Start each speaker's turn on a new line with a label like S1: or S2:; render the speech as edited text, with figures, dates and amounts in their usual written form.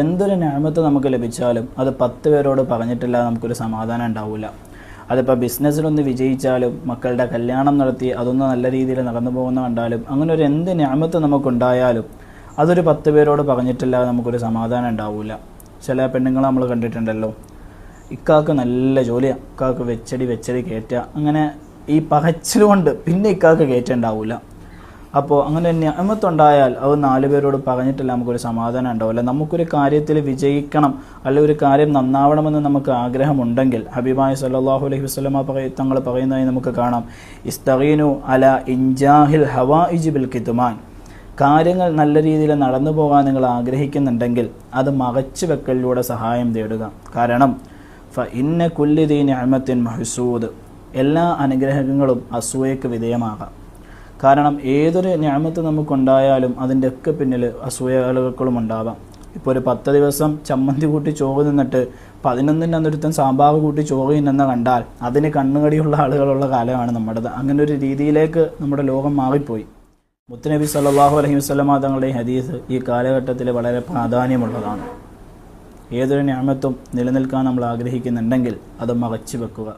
S1: എന്തൊരു നിഅമത്ത് നമുക്ക് ലഭിച്ചാലും അത് 10 പേരോട് പറഞ്ഞിട്ടില്ല നമുക്കൊരു സമാധാനം ഉണ്ടാവില്ല. അതിപ്പോൾ ബിസിനസ്സിലൊന്ന് വിജയിച്ചാലും, മക്കളുടെ കല്യാണം നടത്തി അതൊന്ന് നല്ല രീതിയിൽ നടന്നു പോകുന്ന കണ്ടാലും, അങ്ങനെ ഒരു എന്ത് നിഅമത്ത് നമുക്കുണ്ടായാലും അതൊരു 10 പേരോട് പറഞ്ഞിട്ടില്ല നമുക്കൊരു സമാധാനം ഉണ്ടാവില്ല. ചില പെണ്ണുങ്ങളെ നമ്മൾ കണ്ടിട്ടുണ്ടല്ലോ, ഇക്കാക്ക് നല്ല ജോലിയാണ്, ഇക്കാക്ക് വെച്ചടി കയറ്റുക, അങ്ങനെ ഈ പകച്ചിലുകൊണ്ട് പിന്നെ ഇക്കാക്ക് കയറ്റുണ്ടാവില്ല. അപ്പോൾ അങ്ങനെ നിഅമത്തുണ്ടായാൽ അത് 4 പേരോട് പറഞ്ഞിട്ടില്ല നമുക്കൊരു സമാധാനം ഉണ്ടാവില്ല. നമുക്കൊരു കാര്യത്തിൽ വിജയിക്കണം, അല്ലെങ്കിൽ ഒരു കാര്യം നന്നാവണമെന്ന് നമുക്ക് ആഗ്രഹമുണ്ടെങ്കിൽ ഹബീബായ സല്ലല്ലാഹു അലൈഹി വസല്ലമ തങ്ങൾ പറയുന്നതായി നമുക്ക് കാണാം, ഇസ്തഗീനു അല ഇൻജാഹിൽ ഹവായിജി ബിൽ കിത്മാൻ. കാര്യങ്ങൾ നല്ല രീതിയിൽ നടന്നു പോകാൻ നിങ്ങൾ ആഗ്രഹിക്കുന്നുണ്ടെങ്കിൽ അത് മറച്ചു വെക്കലിലൂടെ സഹായം തേടുക. കാരണം ഇന്ന കുല്ലി ദീ നിഅമത്തിൻ മഹ്സൂദ്, എല്ലാ അനുഗ്രഹങ്ങളും അസൂയക്ക് വിധേയമാകാം. കാരണം ഏതൊരു നിഅമത്ത് നമുക്കുണ്ടായാലും അതിൻ്റെ ഒക്കെ പിന്നിൽ അസൂയകളും ഉണ്ടാവാം. ഇപ്പോൾ ഒരു 10 ദിവസം ചമ്മന്തി കൂട്ടി ചോറ് നിന്നിട്ട് 11 അന്നൊരുത്തൻ സാമ്പാർ കൂട്ടി ചോറ് തിന്നെന്ന് കണ്ടാൽ അതിന് കണ്ണുകടിയുള്ള ആളുകളുള്ള കാലമാണ് നമ്മുടേത്. അങ്ങനെ ഒരു രീതിയിലേക്ക് നമ്മുടെ ലോകം മാറിപ്പോയി. മുത്തുനബി സല്ലല്ലാഹു അലൈഹി വസല്ലമ തങ്ങളുടെ ഹദീസ് ഈ കാലഘട്ടത്തിൽ വളരെ പ്രാധാന്യമുള്ളതാണ്. ഏതൊരു നിഅമത്തും നിലനിൽക്കാൻ നമ്മൾ ആഗ്രഹിക്കുന്നുണ്ടെങ്കിൽ അത് മറച്ചു വെക്കുക.